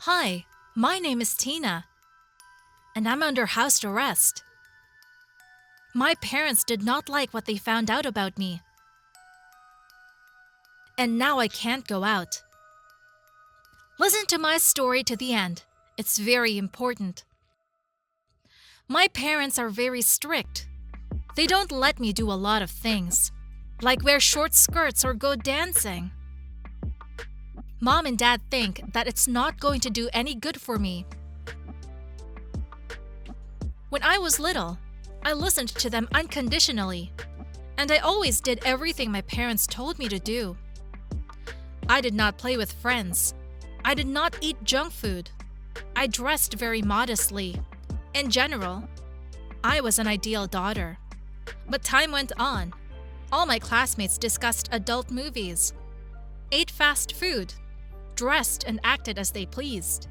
Hi, my name is Tina, and I'm under house arrest. My parents did not like what they found out about me, and now I can't go out. Listen to my story to the end. It's very important. My parents are very strict. They don't let me do a lot of things, like wear short skirts or go dancing. Mom and Dad think that it's not going to do any good for me. When I was little, I listened to them unconditionally, and I always did everything my parents told me to do. I did not play with friends. I did not eat junk food. I dressed very modestly. In general, I was an ideal daughter. But time went on. All my classmates discussed adult movies, ate fast food, dressed and acted as they pleased.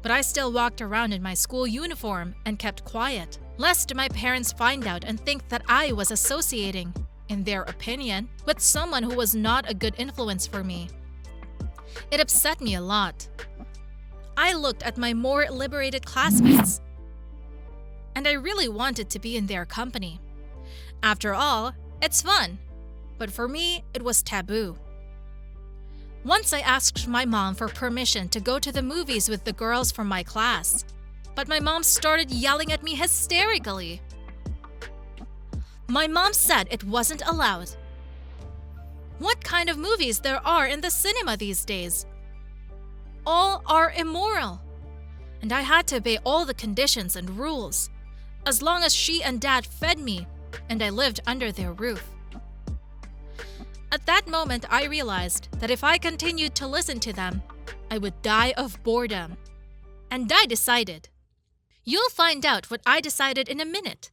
But I still walked around in my school uniform and kept quiet, lest my parents find out and think that I was associating, in their opinion, with someone who was not a good influence for me. It upset me a lot. I looked at my more liberated classmates, and I really wanted to be in their company. After all, it's fun, but for me, it was taboo. Once I asked my mom for permission to go to the movies with the girls from my class, but my mom started yelling at me hysterically. My mom said it wasn't allowed. What kind of movies there are in the cinema these days? All are immoral, and I had to obey all the conditions and rules, as long as she and Dad fed me and I lived under their roof. At that moment, I realized that if I continued to listen to them, I would die of boredom. And I decided. You'll find out what I decided in a minute.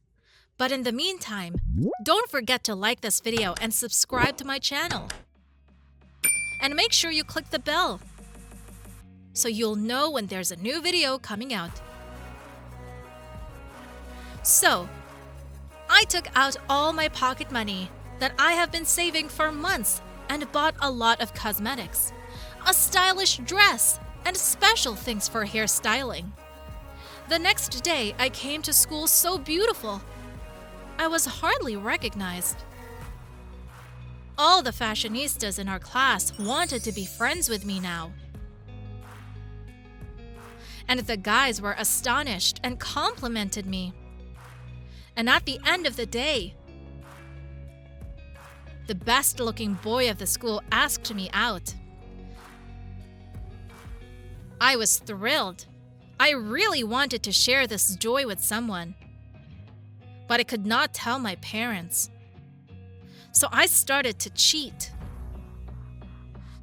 But in the meantime, don't forget to like this video and subscribe to my channel. And make sure you click the bell so you'll know when there's a new video coming out. So, I took out all my pocket money that I have been saving for months and bought a lot of cosmetics, a stylish dress, and special things for hairstyling. The next day, I came to school so beautiful. I was hardly recognized. All the fashionistas in our class wanted to be friends with me now. And the guys were astonished and complimented me. And at the end of the day, the best-looking boy of the school asked me out. I was thrilled. I really wanted to share this joy with someone. But I could not tell my parents. So I started to cheat.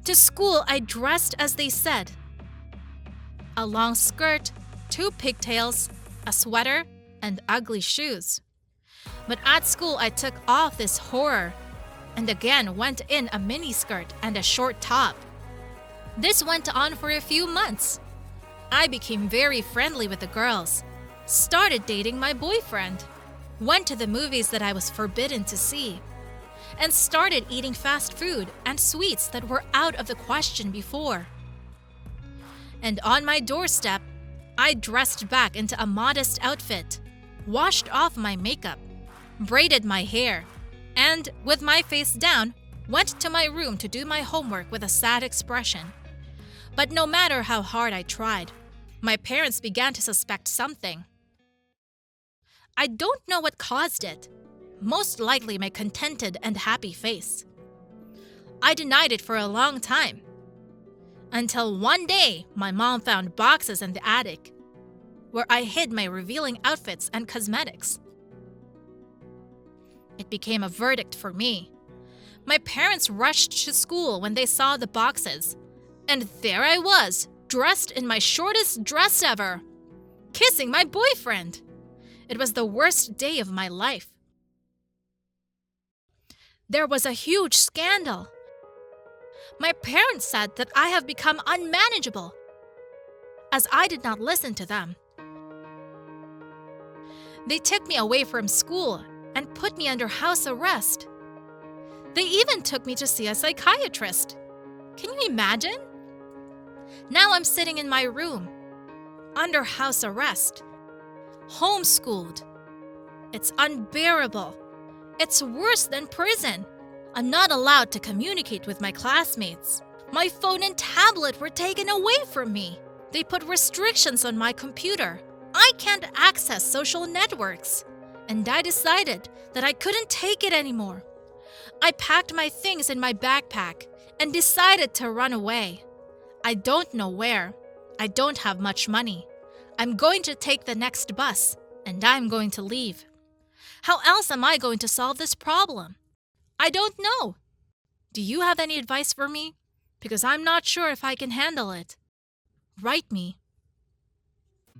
To school, I dressed as they said. A long skirt, 2 pigtails, a sweater, and ugly shoes. But at school, I took off this horror and again went in a miniskirt and a short top. This went on for a few months. I became very friendly with the girls, started dating my boyfriend, went to the movies that I was forbidden to see, and started eating fast food and sweets that were out of the question before. And on my doorstep, I dressed back into a modest outfit, washed off my makeup, braided my hair, and, with my face down, went to my room to do my homework with a sad expression. But no matter how hard I tried, my parents began to suspect something. I don't know what caused it. Most likely my contented and happy face. I denied it for a long time. Until one day, my mom found boxes in the attic, where I hid my revealing outfits and cosmetics. It became a verdict for me. My parents rushed to school when they saw the boxes, and there I was, dressed in my shortest dress ever, kissing my boyfriend. It was the worst day of my life. There was a huge scandal. My parents said that I have become unmanageable, as I did not listen to them. They took me away from school and put me under house arrest. They even took me to see a psychiatrist. Can you imagine? Now I'm sitting in my room, under house arrest, homeschooled. It's unbearable. It's worse than prison. I'm not allowed to communicate with my classmates. My phone and tablet were taken away from me. They put restrictions on my computer. I can't access social networks. And I decided that I couldn't take it anymore. I packed my things in my backpack and decided to run away. I don't know where. I don't have much money. I'm going to take the next bus, and I'm going to leave. How else am I going to solve this problem? I don't know. Do you have any advice for me? Because I'm not sure if I can handle it. Write me.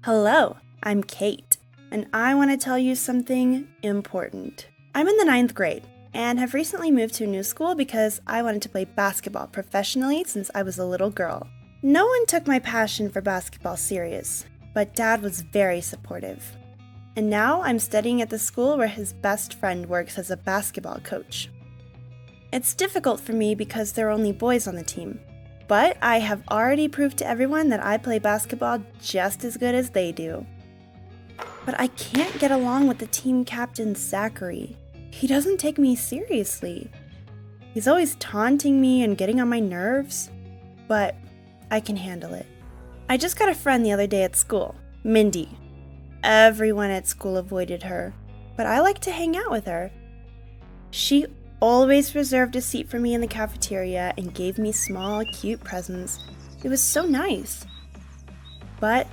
Hello, I'm Kate, and I want to tell you something important. I'm in the 9th grade and have recently moved to a new school because I wanted to play basketball professionally since I was a little girl. No one took my passion for basketball serious, but Dad was very supportive. And now I'm studying at the school where his best friend works as a basketball coach. It's difficult for me because there are only boys on the team, but I have already proved to everyone that I play basketball just as good as they do. But I can't get along with the team captain, Zachary. He doesn't take me seriously. He's always taunting me and getting on my nerves, but I can handle it. I just got a friend the other day at school, Mindy. Everyone at school avoided her, but I like to hang out with her. She always reserved a seat for me in the cafeteria and gave me small, cute presents. It was so nice. But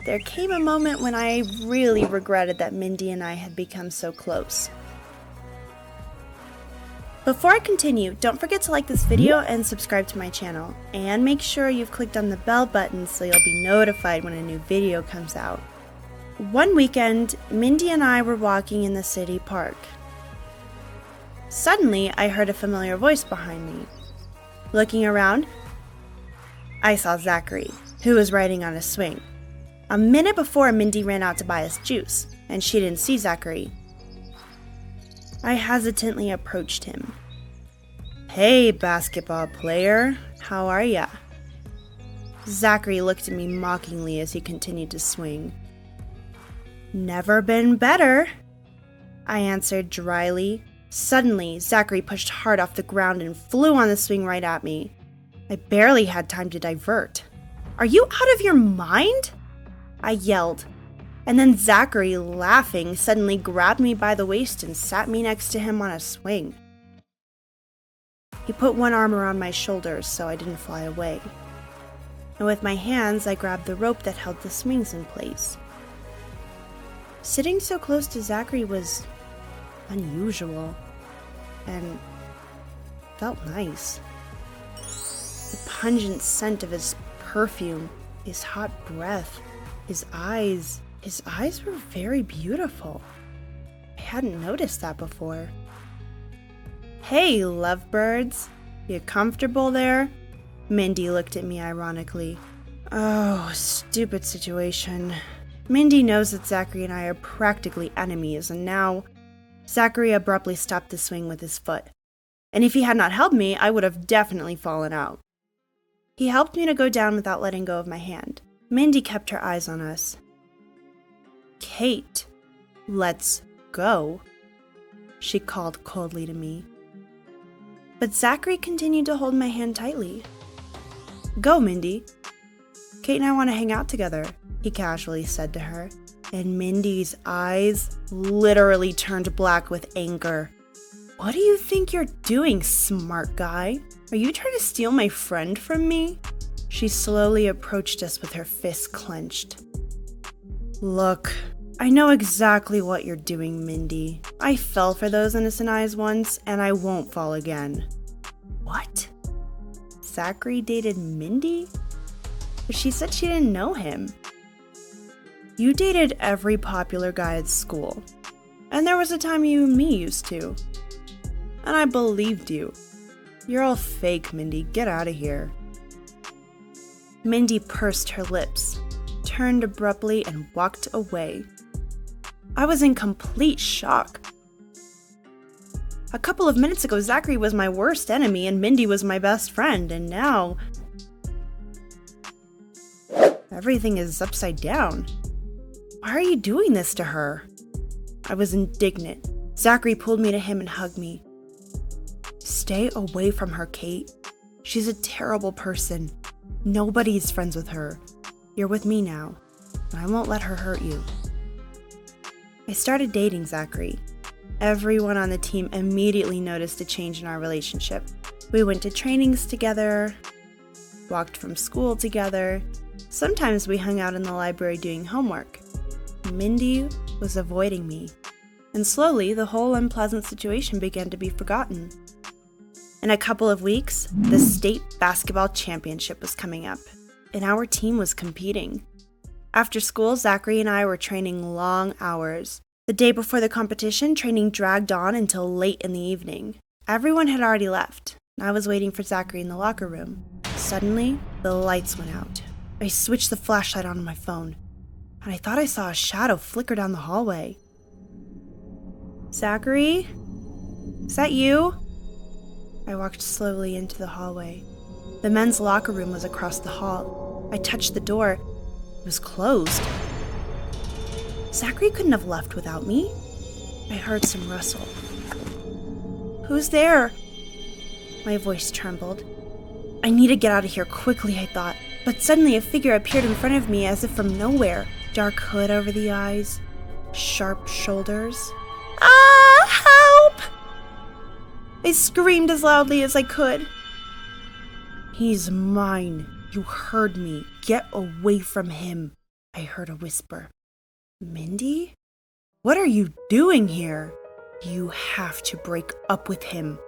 there came a moment when I really regretted that Mindy and I had become so close. Before I continue, don't forget to like this video and subscribe to my channel. And make sure you've clicked on the bell button so you'll be notified when a new video comes out. One weekend, Mindy and I were walking in the city park. Suddenly, I heard a familiar voice behind me. Looking around, I saw Zachary, who was riding on a swing. A minute before, Mindy ran out to buy us juice, and she didn't see Zachary. I hesitantly approached him. "Hey, basketball player, how are ya?" Zachary looked at me mockingly as he continued to swing. "Never been better," I answered dryly. Suddenly, Zachary pushed hard off the ground and flew on the swing right at me. I barely had time to divert. "Are you out of your mind?" I yelled. And then Zachary, laughing, suddenly grabbed me by the waist and sat me next to him on a swing. He put one arm around my shoulders so I didn't fly away. And with my hands, I grabbed the rope that held the swings in place. Sitting so close to Zachary was unusual and felt nice. The pungent scent of his perfume, his hot breath, his eyes were very beautiful. I hadn't noticed that before. "Hey, lovebirds, you comfortable there?" Mindy looked at me ironically. Oh, stupid situation. Mindy knows that Zachary and I are practically enemies, and now Zachary abruptly stopped the swing with his foot. And if he had not helped me, I would have definitely fallen out. He helped me to go down without letting go of my hand. Mindy kept her eyes on us. "Kate, let's go," she called coldly to me. But Zachary continued to hold my hand tightly. "Go, Mindy. Kate and I want to hang out together," he casually said to her. And Mindy's eyes literally turned black with anger. "What do you think you're doing, smart guy? Are you trying to steal my friend from me?" She slowly approached us with her fists clenched. "Look, I know exactly what you're doing, Mindy. I fell for those innocent eyes once, and I won't fall again." What? Zachary dated Mindy? But she said she didn't know him. "You dated every popular guy at school. And there was a time you and me used to. And I believed you. You're all fake, Mindy. Get out of here." Mindy pursed her lips, turned abruptly, and walked away. I was in complete shock. A couple of minutes ago, Zachary was my worst enemy and Mindy was my best friend, and now Everything is upside down. Why are you doing this to her? I was indignant. Zachary pulled me to him and hugged me. Stay away from her, Kate. She's a terrible person. Nobody's friends with her. You're with me now, and I won't let her hurt you. I started dating Zachary. Everyone on the team immediately noticed a change in our relationship. We went to trainings together, walked from school together. Sometimes we hung out in the library doing homework. Mindy was avoiding me, and slowly the whole unpleasant situation began to be forgotten. In a couple of weeks, the state basketball championship was coming up, and our team was competing. After school, Zachary and I were training long hours. The day before the competition, training dragged on until late in the evening. Everyone had already left, and I was waiting for Zachary in the locker room. Suddenly, the lights went out. I switched the flashlight on my phone, and I thought I saw a shadow flicker down the hallway. Zachary? Is that you? I walked slowly into the hallway. The men's locker room was across the hall. I touched the door. It was closed. Zachary couldn't have left without me. I heard some rustle. Who's there? My voice trembled. I need to get out of here quickly, I thought. But suddenly a figure appeared in front of me as if from nowhere. Dark hood over the eyes, sharp shoulders. Ah, help! I screamed as loudly as I could. He's mine. You heard me. Get away from him, I heard a whisper. Mindy? What are you doing here? You have to break up with him.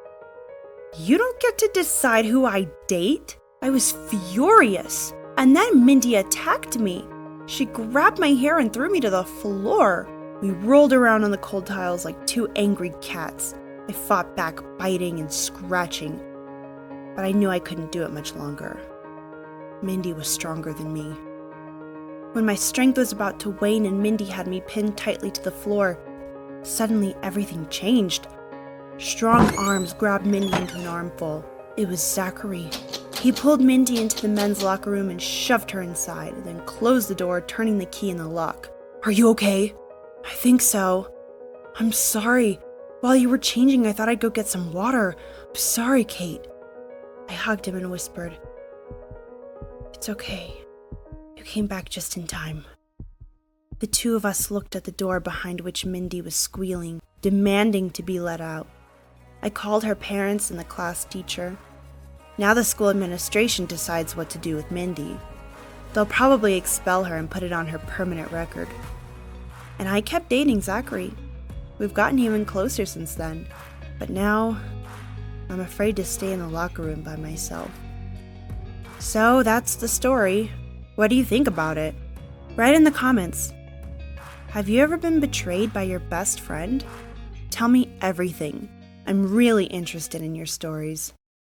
You don't get to decide who I date? I was furious. And then Mindy attacked me. She grabbed my hair and threw me to the floor. We rolled around on the cold tiles like two angry cats. I fought back, biting and scratching. But I knew I couldn't do it much longer. Mindy was stronger than me. When my strength was about to wane and Mindy had me pinned tightly to the floor, suddenly everything changed. Strong arms grabbed Mindy into an armful. It was Zachary. He pulled Mindy into the men's locker room and shoved her inside, then closed the door, turning the key in the lock. Are you okay? I think so. I'm sorry. While you were changing, I thought I'd go get some water. I'm sorry, Kate. I hugged him and whispered, It's okay. You came back just in time. The two of us looked at the door behind which Mindy was squealing, demanding to be let out. I called her parents and the class teacher. Now the school administration decides what to do with Mindy. They'll probably expel her and put it on her permanent record. And I kept dating Zachary. We've gotten even closer since then. But now, I'm afraid to stay in the locker room by myself. So that's the story. What do you think about it? Write in the comments. Have you ever been betrayed by your best friend? Tell me everything. I'm really interested in your stories.